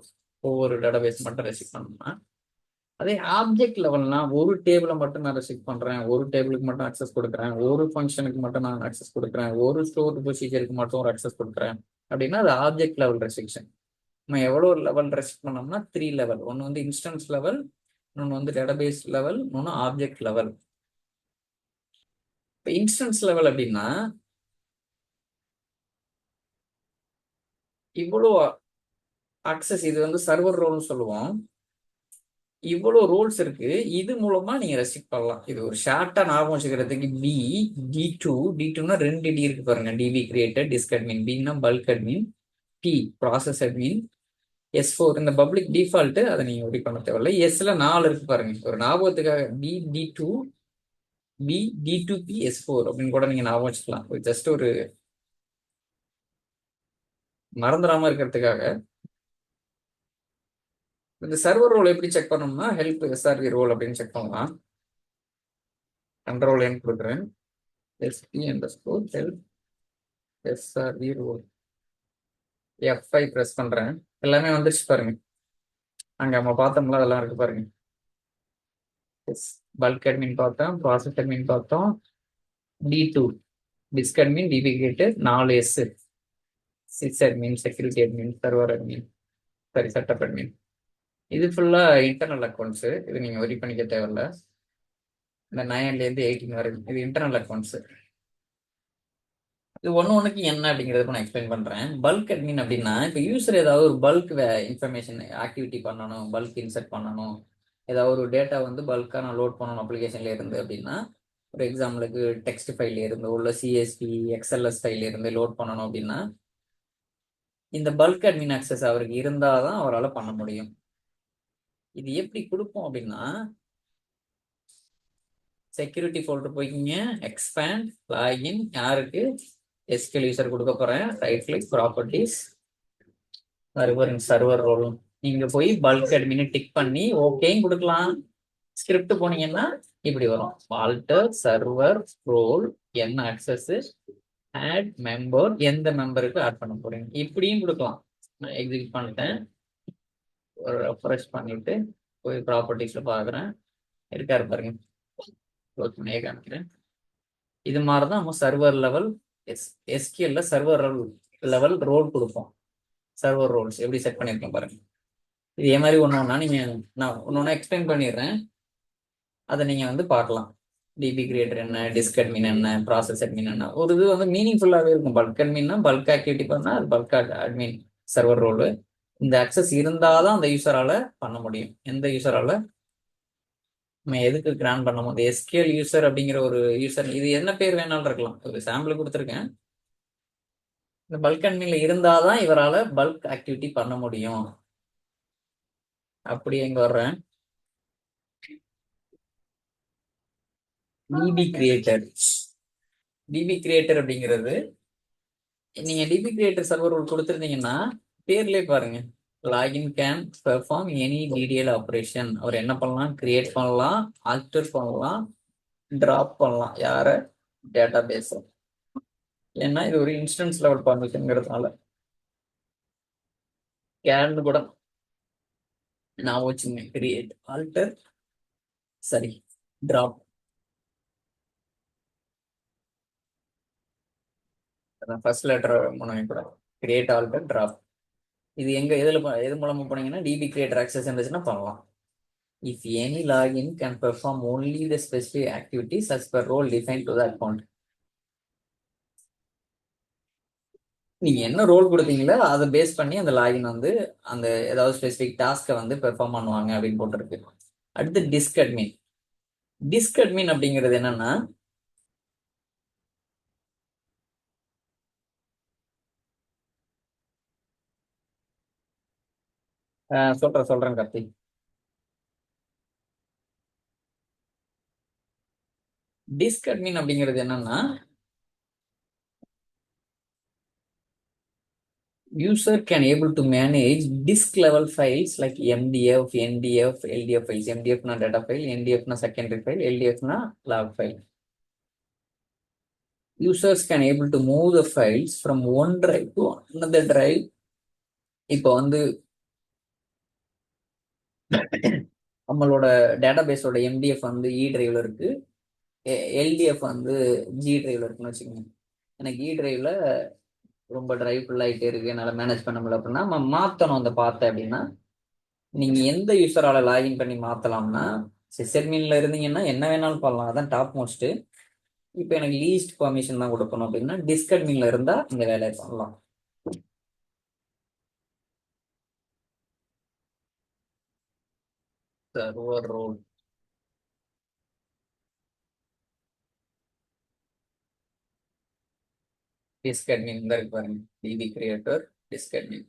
ஒவ்வொரு டேட்டாபேஸ் மட்டும் ரெஸ்ட்ரிக்ட் பண்ணணும்னா. அதே ஆப்ஜெக்ட் லெவல்னா ஒரு டேபிளை மட்டும் நான் ரெஸ்ட்ரிக்ட் பண்றேன், ஒரு டேபிளுக்கு மட்டும் அக்சஸ் கொடுக்குறேன், ஒரு ஃபங்க்ஷனுக்கு மட்டும் நான் அக்சஸ் கொடுக்குறேன், ஒரு ஸ்டோர் ப்ரொசீஜருக்கு மட்டும் ஒரு அக்சஸ் கொடுக்குறேன் அப்படின்னா அது ஆப்ஜெக்ட் லெவல் ரெஸ்ட்ரிக்ஷன். நம்ம எவ்வளோ லெவல் ரெஸ்ட்ரிக்ட் பண்ணோம்னா 3 லெவல். ஒன்று இன்ஸ்டன்ஸ் லெவல், இன்னொன்று டேட்டாபேஸ் லெவல், இன்னொன்று ஆப்ஜெக்ட் லெவல். இப்போ இன்ஸ்டன்ஸ் லெவல் அப்படின்னா இவ்வளோ அக்சஸ், இது சர்வர் ரோல்னு சொல்லுவோம். இவ்வளோ ரோல்ஸ் இருக்கு, இது மூலமா நீங்க ரெஸ்ட்ரிக்ட் பண்ணலாம். இது ஒரு ஷார்ட்டா ஞாபகம் வச்சுக்கிறதுக்கு டி2னா 2 டி இருக்கு பாருங்க. டிவி கிரியேட்டட், டிஸ்க் அட்மின், பின்னா bulk admin, B process admin, S4 இந்த பப்ளிக் டிஃபால்ட், அதை நீங்க ஒரி பண்ண தேவையில்லை. எஸ்ல 4 இருக்கு பாருங்க. ஒரு ஞாபகத்துக்காக டி2 பி டி2பி S4 அப்படின்னு கூட நீங்க ஞாபகம் வச்சுக்கலாம். ஜஸ்ட் ஒரு மறந்துடாம இருக்கிறதுக்காக. இந்த சர்வர் ரோல் எப்படி செக் பண்ணோம்னா ஹெல்ப் SRV ரோல் அப்படின்னு செக் பண்ணலாம். கண்ட்ரோல் என் கொடுக்குறேன், SP_help SRV role, F5 press பண்றேன். எல்லாமே வந்துருச்சு பாருங்க. அங்க நம்ம பார்த்தோம்ல அதெல்லாம் இருக்கு பாருங்க. பல்க் அட்மின் பார்த்தோம், ப்ராசஸ் அட்மின் பார்த்தோம், டி2 டிஸ்க் அட்மின், டிபிகேட்டு 4S, sys admin, security admin, server admin, sorry setup admin. இது ஃபுல்லா இன்டர்னல் அக்கௌண்ட்ஸ். இது நீங்க ஒரி பண்ணிக்க தேவையில்ல. இந்த 9லேருந்து 18 வரைக்கும் இது இன்டர்னல் அக்கௌண்ட்ஸ். இது ஒன்றுக்கு என்ன அப்படிங்கிறதுக்கு நான் எக்ஸ்பிளைன் பண்றேன். பல்க் அட்மின் அப்படின்னா இப்போ யூசர் ஏதாவது ஒரு பல்க் இன்ஃபர்மேஷன் ஆக்டிவிட்டி பண்ணணும், பல்க் இன்சர்ட் பண்ணணும், ஏதாவது ஒரு டேட்டா பல்காக நான் லோட் பண்ணணும் அப்ளிகேஷன்ல இருந்து அப்படின்னா, ஒரு எக்ஸாம்பிளுக்கு டெக்ஸ்ட் ஃபைல்ல இருந்து உள்ள CSV XLS ஃபைல்ல இருந்து லோட் பண்ணணும் அப்படின்னா இந்த பல்க் அட்மின் அக்சஸ் அவருக்கு இருந்தாதான் அவரால் பண்ண முடியும். இது எப்படி கொடுப்போம் அப்படின்னா, செக்யூரிட்டி ஃபோல்டர் போய்க்கிங்க, எக்ஸ்பேண்ட் லாகின், யாருக்கு SQL யூசர் கொடுக்க போறேன், right click properties, server role. நீங்க போய் பல்க் அட்மின் டிக் பண்ணி ஓகேன்னு கொடுக்கலாம். ஸ்கிரிப்ட் போனீங்கன்னா இப்படி வரும். ஆல்டர் சர்வர் ரோல் என்ன அக்சஸ், ஆட் மெம்பர் எந்த மெம்பருக்கு ஆட் பண்ண போறீங்க இப்படியும் கொடுக்கலாம். நான் எக்ஸிக்யூட் பண்ணிட்டேன். ஒரு ரெஃப்ரெஷ் பண்ணிட்டு போய் ப்ராப்பர்ட்டிஸ்ல பாக்குறேன். இருக்காரு பாருங்க. க்ளோஸ் பண்ணியே காமிக்கிறேன். இது மாதிரி தான் நம்ம சர்வர் லெவல் எஸ்கியூஎல்ல சர்வர் லெவல் ரோல் கொடுப்போம். சர்வர் ரோல்ஸ் எப்படி செட் பண்ணியிருக்கோம் பாருங்க. இதே மாதிரி ஒன்று ஒன்றா நான் ஒன்று ஒன்றா எக்ஸ்பிளைன் பண்ணிடுறேன். அதை நீங்க வந்து பார்க்கலாம். டிபி கிரியேட்டர் என்ன, டிஸ்க் அட்மின் என்ன, ப்ராசஸ் அட்மின் என்ன. ஒரு இது வந்து மீனிங்ஃபுல்லாகவே இருக்கும். பல்க் அட்மின்னா பல்க் ஆக்டிவிட்டி பண்ணால் அது பல்க் அட்மின் சர்வர் ரோல். இந்த அக்சஸ் இருந்தாதான் அந்த யூசரால பண்ண முடியும். எந்த யூசரால நம்ம எதுக்கு கிராண்ட் பண்ண முடியும்? எஸ்கியூஎல் யூசர் அப்படிங்கிற ஒரு யூசர், இது என்ன பேர் வேணாலும் இருக்கலாம். ஒரு சாம்பிள் கொடுத்துருக்கேன். இந்த பல்க் அட்மின்ல இருந்தாதான் இவரால பல்க் ஆக்டிவிட்டி பண்ண முடியும். அப்படி எங்க வர்றேன். DP creator. டிபி கிரியேட்டர் அப்படிங்கிறது, நீங்க டிபி கிரியேட்டர் சர்வர் ரோல் கொடுத்துருந்தீங்கன்னா பேர்லயே பாருங்க, login can perform any DDL operation. அவர் என்ன பண்ணலாம்? கிரியேட் பண்ணலாம், ஆல்டர் பண்ணலாம், டிராப் பண்ணலாம். யார? Database. ஏன்னா இது ஒரு இன்ஸ்டன்ஸ் லெவல் பர்மிஷன்ங்கிறதுனால கேன் கூட நான் வச்சுங்க. கிரியேட், ஆல்டர், சரி, டிராப். ஃபர்ஸ்ட் லெட்டர் மூலமே கூட கிரியேட், ஆல்டர், டிராப். இது எங்க எது மூலமா போனீங்கன்னா டிபி கிரியேட்டர் ஆக்சஸ் இருந்துச்சுன்னா பண்ணலாம். If any login can perform only the specific activities as per role defined to the account. நீங்க என்ன ரோல் கொடுத்தீங்களோ அதை பேஸ் பண்ணி அந்த லாகின் வந்து அந்த ஏதாவது ஸ்பெசிபிக் டாஸ்க்கை வந்து பெர்ஃபார்ம் பண்ணுவாங்க அப்படின்னு போட்டிருக்கு. அடுத்து டிஸ்க் அட்மின். டிஸ்க் அட்மின் அப்படிங்கிறது என்னன்னா, சொல்றேன் கார்த்திக். டிஸ்க் அட்மின் அப்படிங்கிறது என்னன்னா, user can able to manage disk level files like MDF, NDF, LDF files. MDF na data file, NDF na secondary file, LDF na log file. Users can able to move the files from one drive to another drive. இப்போ வந்து நம்மளோட டேட்டா பேஸோட எம்டிஎஃப் வந்து இ டிரைவ்ல இருக்கு, எல்டிஎஃப் வந்து ஜி டிரைவ்ல இருக்குன்னு வச்சுக்கோங்க. எனக்கு இ டிரைவ்ல ரொம்ப டிரைவ் ஃபுல் ஆகிட்டே இருக்கு, என்னால் மேனேஜ் பண்ண முடியல அப்படின்னா நம்ம மாற்றணும். அந்த பார்த்த அப்படின்னா நீங்க எந்த யூசரால லாகின் பண்ணி மாத்தலாம்னா, சிஸ்அட்மின்ல இருந்தீங்கன்னா என்ன வேணாலும் பண்ணலாம், அதான் டாப் மோஸ்ட். இப்போ எனக்கு லீஸ்ட் பர்மிஷன் தான் கொடுக்கணும் அப்படின்னா டிஸ்க் அட்மின்ல இருந்தா இந்த வேலையை பண்ணலாம். சர்வர் ரோல், டிஸ்க் அட்மின் தான் இருக்கு பாருங்க. DB creator, disk admin,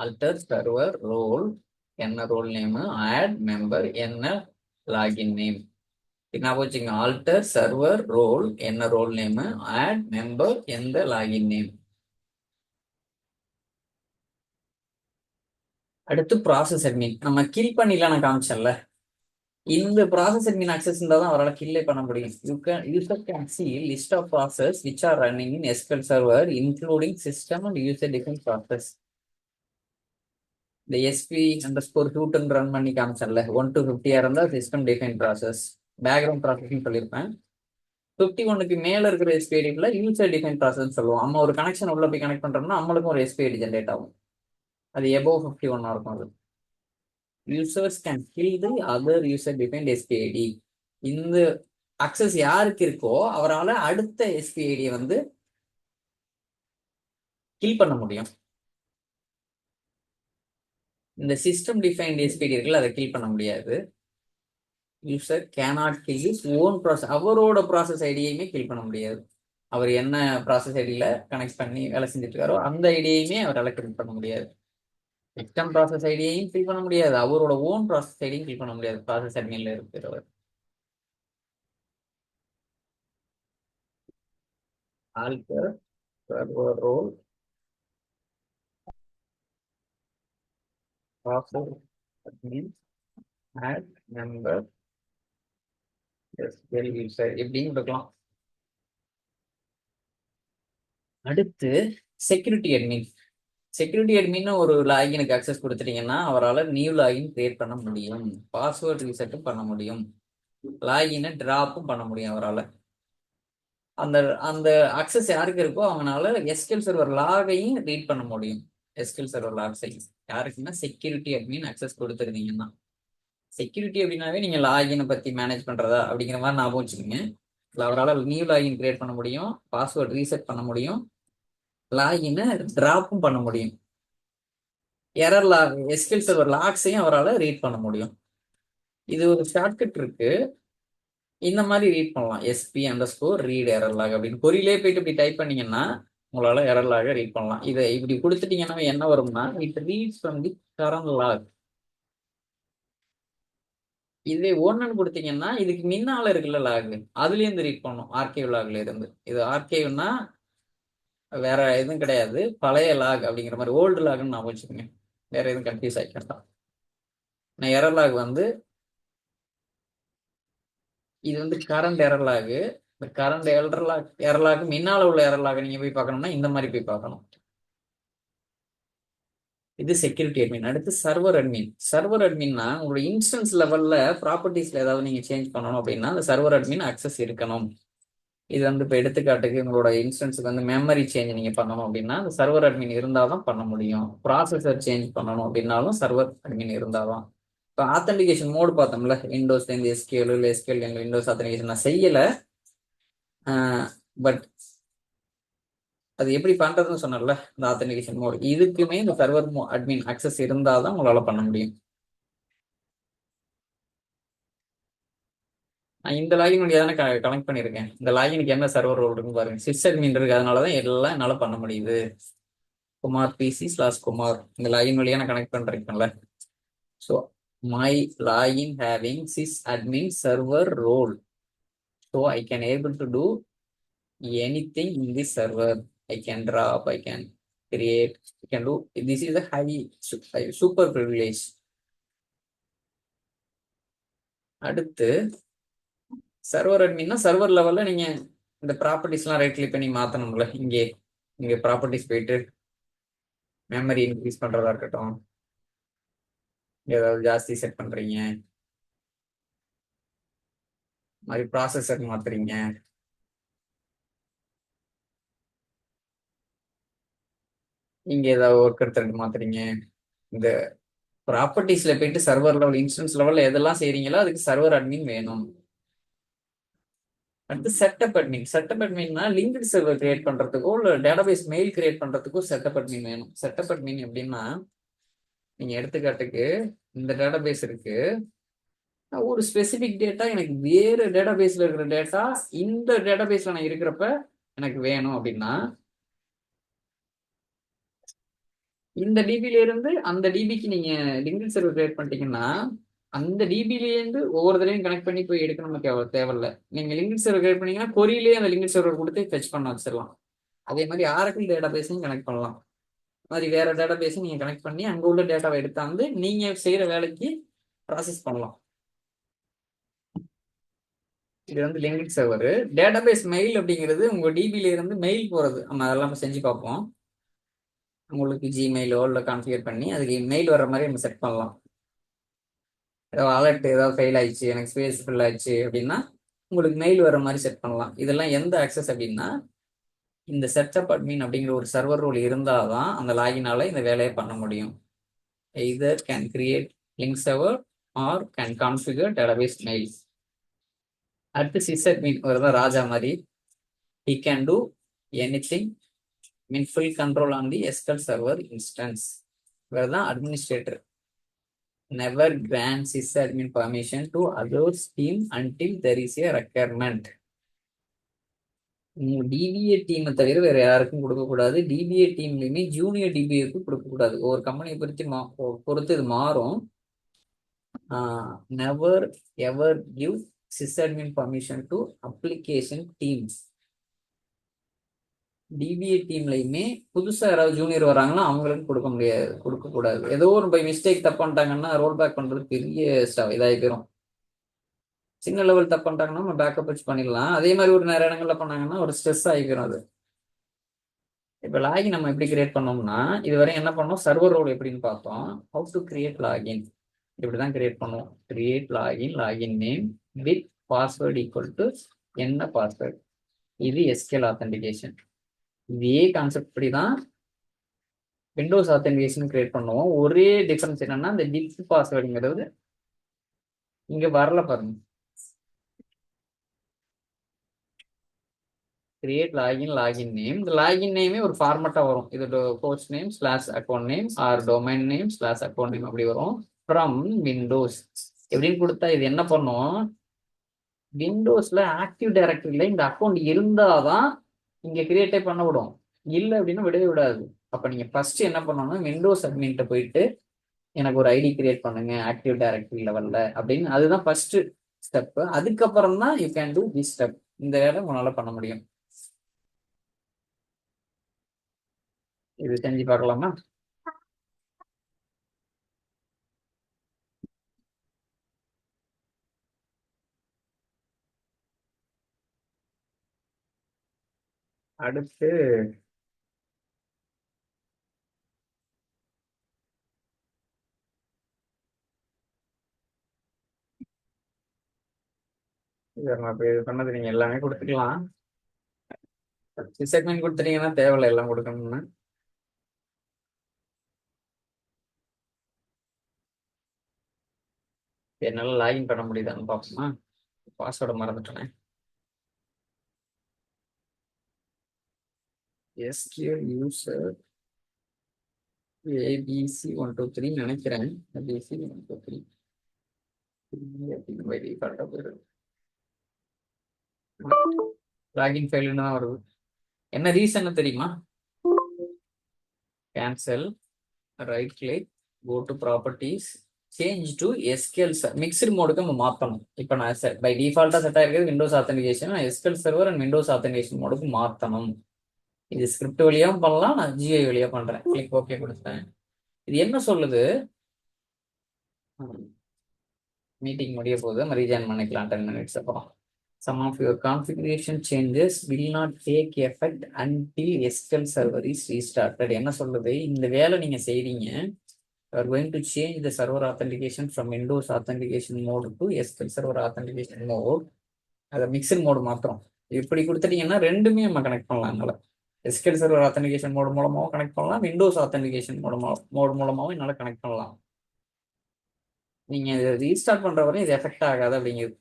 alter server role என்ன ரோல் நேம், ஆட் மெம்பர் என்ன லாகின் நேம். நான் வச்சுங்க, ஆல்டர் சர்வர் ரோல் என்ன ரோல் நேம், ஆட் மெம்பர் எந்த லாகின் நேம். அடுத்து ப்ராசஸ் அட்மின். நம்ம கில் பண்ணிலாம் நான் காமிச்சேன்ல, இந்த ப்ராசஸ் அட்மின் அக்சஸ் இருந்தால் தான் அவரால் கில்லே பண்ண முடியும். User can see list of process which are running in SQL server including system and user defined process. இந்த SP அண்டர்ஸ்கோர் ஹூட்டன் ரன் பண்ணி காமிச்சேன்ல, 1 to 50 இருந்தால் சிஸ்டம் டிஃபைன் ப்ராசஸ், பேக்ரவுண்ட் ப்ராசஸ்ன்னு சொல்லியிருப்பேன். 51க்கு மேல இருக்கிற எஸ்பிஐடில யூசர் டிஃபைன் ப்ராசஸ் சொல்லுவோம். நம்ம ஒரு கனெக்ஷன் உள்ள போய் கனெக்ட் பண்றோம்னா நம்மளுக்கும் ஒரு எஸ்பிஐடி ஜென்ரேட் ஆகும். அது எபோவ் 51 இருக்கும். அது users can kill the other user defined SPID. இந்த அக்சஸ் யாருக்கு இருக்கோ அவரால் அடுத்த எஸ்பிஐடியை வந்து கில் பண்ண முடியும். இந்த சிஸ்டம் டிஃபைன்ட் எஸ்பிஐடி இருக்குல்ல, அதை கில் பண்ண முடியாது. User cannot kill is own process. அவரோட ப்ராசஸ் ஐடியையுமே கில் பண்ண முடியாது. அவர் என்ன ப்ராசஸ் ஐடியில கனெக்ட் பண்ணி வேலை செஞ்சுட்டு இருக்காரோ அந்த ஐடியையுமே அவரால் கில் பண்ண முடியாது. சிஸ்டம் ப்ராசஸ் ஐடியையும் கில் பண்ண முடியாது, அவரோட ஓன் ப்ராசஸ் ஐடியும் கில் பண்ண முடியாது. ப்ராசஸ் அட்மின்ல இருக்கிறவர். Alter server role process admin add member SQL user எப்படின்னு கொடுக்கலாம். அடுத்து செக்யூரிட்டி அட்மின். செக்யூரிட்டி அட்மின் ஒரு லாகினுக்கு அக்சஸ் கொடுத்துட்டீங்கன்னா அவரால் நியூ லாகின் கிரியேட் பண்ண முடியும், பாஸ்வேர்ட் ரீசெட்டும் பண்ண முடியும், லாகினை டிராப்பும் பண்ண முடியும் அவரால். அந்த அந்த அக்சஸ் யாருக்கு இருக்கோ அவங்களால எஸ்கியூஎல் சர்வர் லாகையும் ரீட் பண்ண முடியும். எஸ்கியூஎல் சர்வர் லாக்ஸையும் யாருக்குன்னா செக்யூரிட்டி அட்மின் அக்சஸ் கொடுத்துருந்தீங்கன்னா. செக்யூரிட்டி அப்படின்னாவே நீங்க லாகினை பத்தி மேனேஜ் பண்றதா அப்படிங்கிற மாதிரி ஞாபகம் வச்சுக்கோங்க. அவரால் நியூ லாகின் கிரியேட் பண்ண முடியும், பாஸ்வேர்ட் ரீசெட் பண்ண முடியும், லாகினை டிராப்பும் பண்ண முடியும், எரர் லாக் எஸ்கியூஎல் சர்வர் லாக்ஸையும் அவரால் ரீட் பண்ண முடியும். இது ஒரு ஷார்ட்கட் இருக்கு. இந்த மாதிரி ரீட் பண்ணலாம். SP_read error log அப்படின்னு கொரியிலே போயிட்டு இப்படி டைப் பண்ணீங்கன்னா உங்களால எரர் லாக ரீட் பண்ணலாம். இதை இப்படி கொடுத்துட்டீங்கன்னா என்ன வரும்னா it reads from the current log. இதே ஒன்னு கொடுத்தீங்கன்னா இதுக்கு முன்னால இருக்குல்ல லாக், அதுல இருந்து ரீட் பண்ணும், ஆர்கைவ் லாக்ல இருந்து. இது ஆர்கைவ்னா வேற எதுவும் கிடையாது, பழைய லாக் அப்படிங்கிற மாதிரி, ஓல்டு லாக்னு நான் வச்சுக்கோங்க, வேற எதுவும் கன்ஃபியூஸ் ஆகிக்கலாம். நான் எரர் லாக் இது கரண்ட் எரர் லாக். இந்த கரண்ட் எரர் லாக் முன்னால உள்ள எரர் லாக் நீங்க போய் பார்க்கணும்னா இந்த மாதிரி போய் பார்க்கணும். இது செக்யூரிட்டி அட்மின். அடுத்து சர்வர் அட்மின். சர்வர் அட்மின்னா உங்களோட இன்ஸ்டன்ஸ் லெவல்ல ப்ராப்பர்ட்டிஸ்ல ஏதாவது நீங்க சேஞ்ச் பண்ணணும் அப்படின்னா அந்த சர்வர் அட்மின் அக்சஸ் இருக்கணும். இது இப்போ எடுத்துக்காட்டுக்கு உங்களோட இன்ஸ்டன்ஸுக்கு மெமரி சேஞ்ச் நீங்க பண்ணணும் அப்படின்னா அந்த சர்வர் அட்மின் இருந்தால் தான் பண்ண முடியும். ப்ராசஸர் சேஞ்ச் பண்ணணும் அப்படின்னாலும் சர்வர் அட்மின் இருந்தால் தான். இப்போ ஆத்தன்டிகேஷன் மோடு பார்த்தோம்ல, விண்டோஸ்லேருந்து SQL இல்லை SQL விண்டோஸ் ஆத்தன்டிகேஷன் நான் செய்யலை, பட் அது எப்படி பண்றதுன்னு சொன்னல, இந்த ஆத்தன்டிகேஷன் மோட் இதுக்குமே இந்த சர்வர் அட்மின் அக்சஸ் இருந்தால் தான் உங்களால பண்ண முடியும். நான் இந்த லாகின் வழியாக தானே கனெக்ட் பண்ணியிருக்கேன். இந்த லாகினுக்கு என்ன சர்வர் ரோல் இருக்குன்னு பாருங்க, சிஸ் அட்மின் இருக்கு, அதனால தான் எல்லாம் என்னால் பண்ண முடியுது. குமார் PC/Kumar இந்த லாகின் வழியாக நான் கனெக்ட் பண்ணிருக்கேன்ல. So my login having sys admin server role, so I can able to do anything in this server. I can drop, I can create, I can do. This is a super privilege. அடுத்து சர்வர் அட்மின்னா சர்வர் லெவல்ல நீங்க இந்த ப்ராப்பர்ட்டிஸ்லாம் ரைட் கிளிக் பண்ணி மாத்தணும்ல. இங்க ப்ராப்பர்ட்டிஸ் போயிட்டு மெமரி இன்க்ரீஸ் பண்றதா இருக்கட்டும், ஏதாவது ஜாஸ்தி செட் பண்றீங்க, மாதிரி ப்ராசஸர் மாத்துறீங்க, இங்க ஏதாவது ஒர்க் எடுத்துட்டு மாத்துறீங்க, இந்த ப்ராப்பர்ட்டிஸ்ல போயிட்டு சர்வர் லெவல் இன்ஸ்டன்ஸ் லெவல்ல எதெல்லாம் செய்றீங்களோ அதுக்கு சர்வர் அட்மின் வேணும். அடுத்து செட்டப் அட்மின். செட்டப் அட்மின்னா லிங்க்டு சர்வர் கிரியேட் பண்றதுக்கோ இல்லை டேட்டாபேஸ் மெயில் கிரியேட் பண்றதுக்கோ செட்டப் அட்மின் வேணும். செட்டப் அட்மின் எப்படின்னா நீங்க எடுத்துக்காட்டுக்கு இந்த டேட்டாபேஸ் இருக்கு, ஒரு ஸ்பெசிபிக் டேட்டா எனக்கு வேறு டேட்டாபேஸ்ல இருக்கிற டேட்டா இந்த டேட்டாபேஸ்ல நான் இருக்கிறப்ப எனக்கு வேணும் அப்படின்னா இந்த டிபில இருந்து அந்த டிபிக்கு நீங்க லிங்க்டு சர்வர் கிரியேட் பண்ணிட்டீங்கன்னா அந்த டிபிலேருந்து ஒவ்வொரு தடையும் கனெக்ட் பண்ணி போய் எடுக்கணும் தேவையில்ல. நீங்க லிங்க்டு சர்வர் கிரியேட் பண்ணீங்கன்னா கொரியிலேயே அந்த லிங்க்டு சர்வர் கொடுத்து ஃபெச் பண்ண வச்சிடலாம். அதே மாதிரி ஆரக்கிள் டேட்டாபேஸையும் கனெக்ட் பண்ணலாம். மாதிரி வேற டேட்டாபேஸையும் நீங்க கனெக்ட் பண்ணி அங்க உள்ள டேட்டாவை எடுத்தாந்து நீங்க செய்யற வேலைக்கு ப்ராசஸ் பண்ணலாம். இது லிங்க்டு சர்வர். டேட்டாபேஸ் மெயில் அப்படிங்கிறது உங்க டிபில இருந்து மெயில் போறது, நம்ம அதெல்லாம் செஞ்சு பார்ப்போம். உங்களுக்கு ஜிமெயிலோ இல்லை கான்ஃபிகர் பண்ணி அதுக்கு மெயில் வர்ற மாதிரி நம்ம செட் பண்ணலாம். ஏதாவது அலர்ட் ஏதாவது ஃபெயில் ஆயிடுச்சு, எனக்கு ஸ்பேஸ் ஃபில் ஆயிடுச்சு அப்படின்னா உங்களுக்கு மெயில் வர மாதிரி செட் பண்ணலாம். இதெல்லாம் எந்த ஆக்சஸ் அப்படின்னா இந்த செட்டப் அட்மின் அப்படிங்கிற ஒரு சர்வர் ரோல் இருந்தால் தான் அந்த லாகினால இந்த வேலையை பண்ண முடியும். Either can create link server or can configure database mail. அடுத்து சிஸ் அட்மின் தான் ராஜா மாதிரி, he can do anything, mean full control on the SQL server instance. இவர் தான் administrator. never grant sysadmin permission to others team until there is a requirement. DBA டீமை தவிர வேற யாருக்கும் கொடுக்கக்கூடாது. டிபிஏ டீம்லையுமே ஜூனியர் டிபிஏக்கு கொடுக்கக்கூடாது. ஒவ்வொரு கம்பெனியை பொறுத்து இது மாறும். never ever give sysadmin permission to application teams. DBA டீம்லையுமே புதுசா யாராவது ஜூனியர் வராங்கன்னா அவங்களுக்கு கொடுக்க முடியாது, கொடுக்க கூடாது. ஏதோ ஒரு பை மிஸ்டேக் தப்பு பண்ணிட்டாங்கன்னா ரோல் பேக் பண்றது பெரிய இதாகி போயிடும். சின்ன லெவல் தப்பு பண்ணிட்டாங்கன்னா நம்ம பேக்கப் வச்சு பண்ணிடலாம். அதே மாதிரி ஒரு நிறைய இடங்கள்ல பண்ணாங்கன்னா ஒரு ஸ்ட்ரெஸ் ஆகிக்கிறோம் அது. இப்போ லாகின் நம்ம எப்படி கிரியேட் பண்ணோம்னா, இதுவரை என்ன பண்ணோம், சர்வர் ரோல் எப்படின்னு பார்த்தோம். ஹவு டு கிரியேட் லாகின் இப்படிதான் கிரியேட் பண்ணுவோம். Create login, login name with password equal to என்ன பாஸ்வேர்டு. இது எஸ்கேல் ஆத்தென்டிகேஷன். இதே கான்செப்ட் படி தான் விண்டோஸ் ஆத்தென்டிகேஷன் கிரியேட் பண்ணுவோம். ஒரே டிஃபரன்ஸ் என்னன்னா, இந்த டிப் பாஸ்வேர்டுங்கிறது இங்க வரல பாருங்க. Create login, login name. இந்த லாகின் நேமே ஒரு ஃபார்மட்டா வரும். இது course name slash account name or domain name slash account name அப்படி வரும். ஃப்ரம் விண்டோஸ் எப்படின்னு கொடுத்தா இது என்ன பண்ணும், விண்டோஸ்ல ஆக்டிவ் டைரக்டரியில இந்த அக்கௌண்ட் இருந்தாதான் இங்க கிரியேட்டே பண்ண விடும். இல்லை அப்படின்னா விடவே விடாது. அப்ப நீங்க ஃபர்ஸ்ட் என்ன பண்ணணும்னா, விண்டோஸ் அட்மின்ட்ட போயிட்டு எனக்கு ஒரு ஐடி கிரியேட் பண்ணுங்க ஆக்டிவ் டைரக்டரி லெவல்ல அப்படின்னு, அதுதான் ஃபர்ஸ்ட் ஸ்டெப். அதுக்கப்புறம் தான் you can do this step. இந்த வேலை உங்களால பண்ண முடியும். இது செஞ்சு பார்க்கலாமா? அடுத்து இது பண்ணது நீங்க எல்லாமே கொடுத்துக்கலாம். செக்மெண்ட் கொடுத்துட்டீங்கன்னா தேவையில்லை எல்லாம் கொடுக்கணும்னு. என்னால லாகின் பண்ண முடியுதான்னு பார்ப்போமா? பாஸ்வேர்டை மறந்துட்டேனே. எஸ்கியூஎல் யூசர் ஏபிசி 123 நினைக்கிறேன். ஏபிசி 123 அப்படின்னு டிஃபால்ட்டாக போயிடுது. லாகின் ஃபெயில்னு தான் வருது. என்ன ரீசன் தெரியுமா? Cancel, right click, go to properties, change to SQL mixed மோடுக்கு நம்ம மாற்றணும். இப்போ நான் பை டிஃபால்ட்டாக செட் ஆகிருக்கிறது Windows authentication. SQL server and Windows authentication மோடுக்கு மாற்றணும். இது ஸ்கிரிப்ட் வழியாகவும் பண்ணலாம், நான் ஜிஐ வழியாக பண்ணுறேன். கிளிக் ஓகே கொடுத்தேன். இது என்ன சொல்லுது, மீட்டிங் முடிய போது நம்ம ரீஜாயின் பண்ணிக்கலாம் 10 minutes அப்புறம். Some of your configuration changes will not take effect until SQL server is restarted. என்ன சொல்லுது, இந்த வேலை நீங்க செய்றீங்க. You are going to change the server authentication from Windows authentication mode to SQL server authentication mode. அதை மிக்சர் மோடு மாத்திரம் இப்படி கொடுத்துட்டீங்கன்னா ரெண்டுமே நம்ம கனெக்ட் பண்ணலாம். எஸ்கியூஎல் சர்வர் ஆத்தென்டிகேஷன் மோடு மூலமாகவும் கனெக்ட் பண்ணலாம், விண்டோஸ் ஆத்தென்டிகேஷன் மோடு மூலமாகவும் என்னால் கனெக்ட் பண்ணலாம். நீங்க இதை ரீஸ்டார்ட் பண்ற வரையும் இது எஃபெக்ட் ஆகாது அப்படிங்கிறது.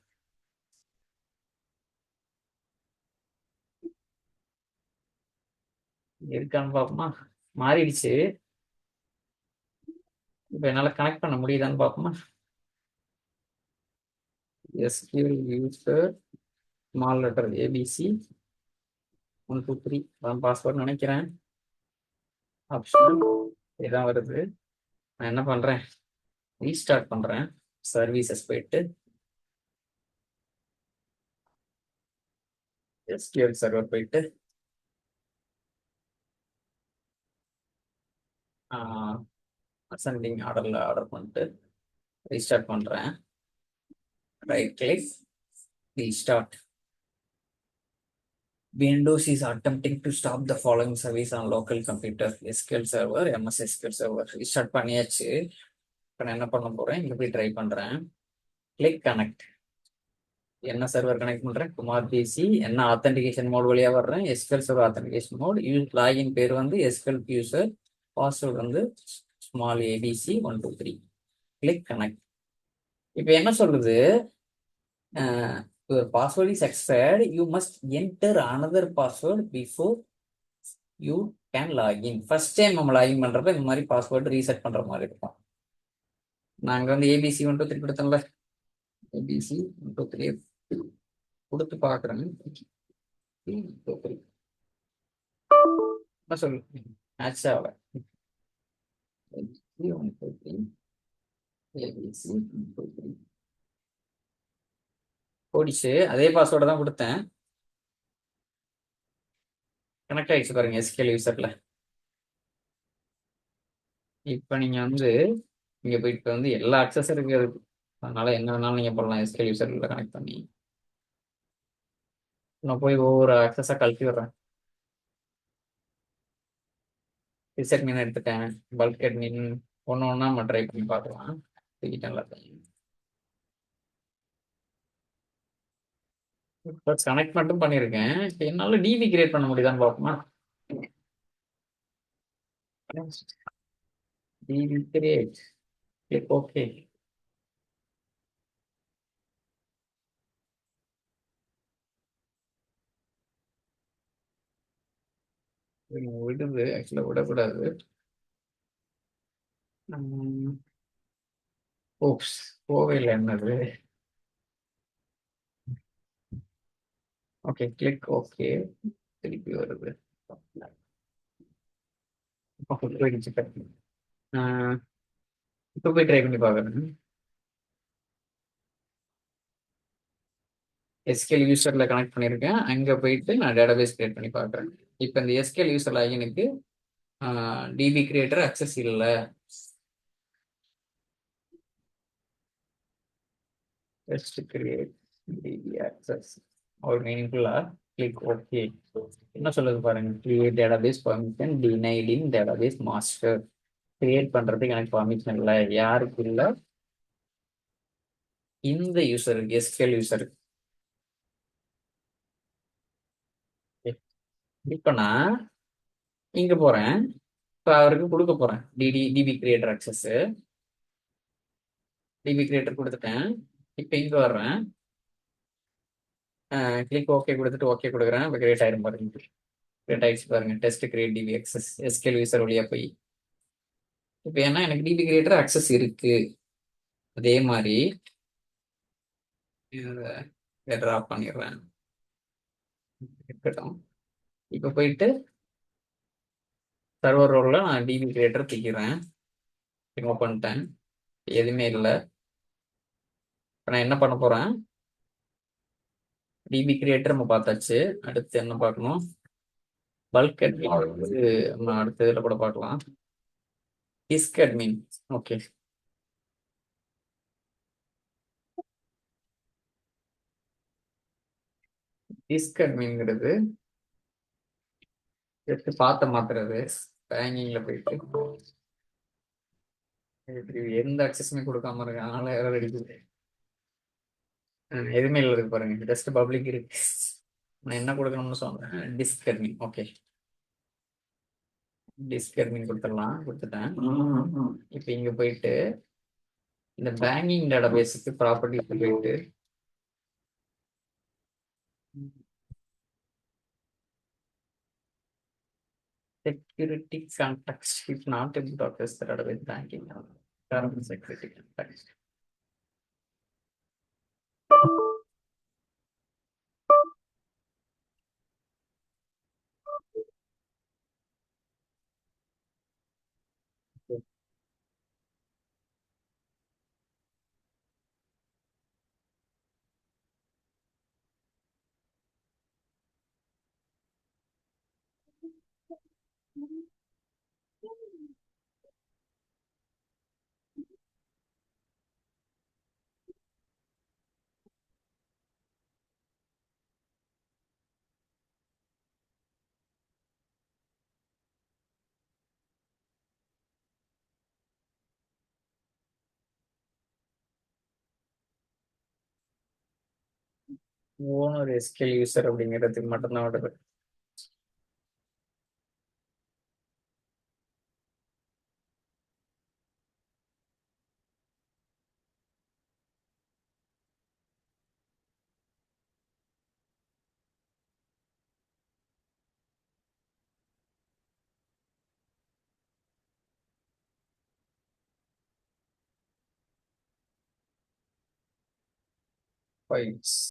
இருக்கான்னு பார்ப்போமா? மாறிடுச்சு. இப்போ என்னால் கனெக்ட் பண்ண முடியுதான்னு பார்ப்போமா? SQL user small letter ABC 123 தான் பாஸ்வேர்ட் நினைக்கிறேன். ஆப்ஷன் இதான் வருது. நான் என்ன பண்றேன், ரீஸ்டார்ட் பண்றேன். சர்வீசஸ் போயிட்டு எஸ்கியூஎல் சர்வர் போயிட்டு அசெண்டிங் ஆர்டர்ல ஆர்டர் பண்ணிட்டு ரீஸ்டார்ட் பண்றேன். Right click, restart. Windows is attempting to stop the following service on local computer: SQL server, MS SQL server. Restart பண்ணியாச்சு. இப்போ நான் என்ன பண்ண போறேன், இங்க போய் ட்ரை பண்றேன். Click connect. என்ன சர்வர் கனெக்ட் பண்றேன், குமார் பிசி. என்ன ஆத்தென்டிகேஷன் மோட் வழியா வர்றேன், SQL server authentication mode. Login பேர் வந்து எஸ்கியூஎல் யூசர், பாஸ்வேர்டு வந்து ஸ்மால் ஏபிசி 123. Click connect. இப்போ என்ன சொல்லுது, your password is expired, you must enter another password before you can login. First time நம்ம லாகின் பண்றப்ப இந்த மாதிரி பாஸ்வேர்டு ரீசெட் பண்ற மாதிரி இருக்கும். நாங்க வந்து ஏபிசி 123 கொடுத்தோம்ல, ஏபிசி 123 கொடுத்து பாக்குறேன். என்ன சொல்லு, மேட்ச் ஆகல. ஓடிச்சு. அதே பாஸ்வேர்டு தான் கொடுத்தேன். கனெக்ட் ஆயிடுச்சு பாருங்க எஸ்கியூஎல் யூசர்ல. இப்போ நீங்க வந்து இங்க போயிட்டு வந்து எல்லா அக்சஸ் இருக்கு அதுக்கு. அதனால என்ன வேணாலும் நீங்க பண்ணலாம் எஸ்கியூஎல் யூசர்ல கனெக்ட் பண்ணி. நான் போய் ஒவ்வொரு அக்சஸா கழட்டி விடுறேன். ரிசெட் எடுத்துட்டேன். பல்க் அட்மின் ஒன்று ஒன்றா நம்ம ட்ரை பண்ணி பார்க்கலாம். தூக்கிட்டேன் எல்லாத்தையும். இப்போ கனெக்ட் மட்டும் பண்ணியிருக்கேன். இப்போ என்னால் டிபி கிரியேட் பண்ண முடியுதான்னு பார்ப்போமா? DB create, click okay. விடுது, ஆக்சுவலாக விடக்கூடாது. ஓப்ஸ், போவே இல்லை என்னது. Okay, click okay. திருப்பி வருது. போயிடுச்சு. இப்போ போய் ட்ரை பண்ணி பார்க்குறேன். எஸ்கியூஎல் யூசர்ல கனெக்ட் பண்ணியிருக்கேன். அங்கே போயிட்டு நான் டேட்டாபேஸ் கிரியேட் பண்ணி பார்க்குறேன். இப்போ இந்த எஸ்கியூஎல் யூசர் லாகினுக்கு டிபி கிரியேட்டர் அக்சஸ் இல்லை. ஜஸ்ட் கிரியேட் டிபி அக்சஸ் ஒரு மீனிங்ஃபுல்லா கிளிக் ஓகே. என்ன சொல்லுது பாருங்க, create database permission denied in database master. கிரியேட் பண்றதுக்கு எனக்கு பர்மிஷன் இல்லை. யாருக்கு இல்லை? இந்த யூசருக்கு, எஸ்கியூஎல் யூசருக்கு. இப்போ நான் இங்க போறேன். இப்போ அவருக்கு கொடுக்க போறேன் DB creator access. DB creator கொடுத்துட்டேன். இப்போ இங்க வர்றேன். கிளிக் ஓகே கொடுத்துட்டு ஓகே கொடுக்குறேன். இப்போ கிரியேட் ஆயிரும் பாருங்க. கிரியேட் ஆயிடுச்சு பாருங்க. Test create DB access SQL user வழியா போய். இப்போ ஏன்னா எனக்கு டிபி கிரியேட்டர் அக்சஸ் இருக்கு. அதே மாதிரி ட்ராப் பண்ணிடுறேன். இருக்கட்டும். இப்போ போயிட்டு சர்வர் ரோல்ல நான் டிபி கிரியேட்டர் தூக்கிறேன். ரிமூவ் பண்ணிட்டேன். எதுவுமே இல்லை. இப்போ நான் என்ன பண்ண போறேன்? டிபி கிரியேட்டர் நம்ம பார்த்தாச்சு. அடுத்து என்ன பார்க்கணும்? பல்க் அட்மின் வந்து நம்ம அடுத்த இதில் கூட பார்க்கலாம். Disk admin. ஓகே, டிஸ்க் அட்மின்ங்கிறது எடுத்து பார்த்த மாத்துறது. பேங்கிங்ல போயிட்டு எந்த அக்சஸுமே கொடுக்காம இருக்கு. அதனால எரர் அடிக்குது. எதுவுமே இல்லை இருக்கு பாருங்க. ஜஸ்ட் பப்ளிக் இருக்கு. நான் என்ன கொடுக்கணும்னு சொன்னேன்? Disk admin. Okay, disk admin கொடுத்துடலாம். கொடுத்துட்டேன். இப்போ இங்க போயிட்டு இந்த பேங்கிங் டேட்டாபேஸுக்கு ப்ராப்பர்ட்டிஸ் போயிட்டு security context if not able to access the database banking term security context. Owner scale user அப்படிங்கிறதுக்கு மட்டும்தான் வருது. ஃபைல்ஸ்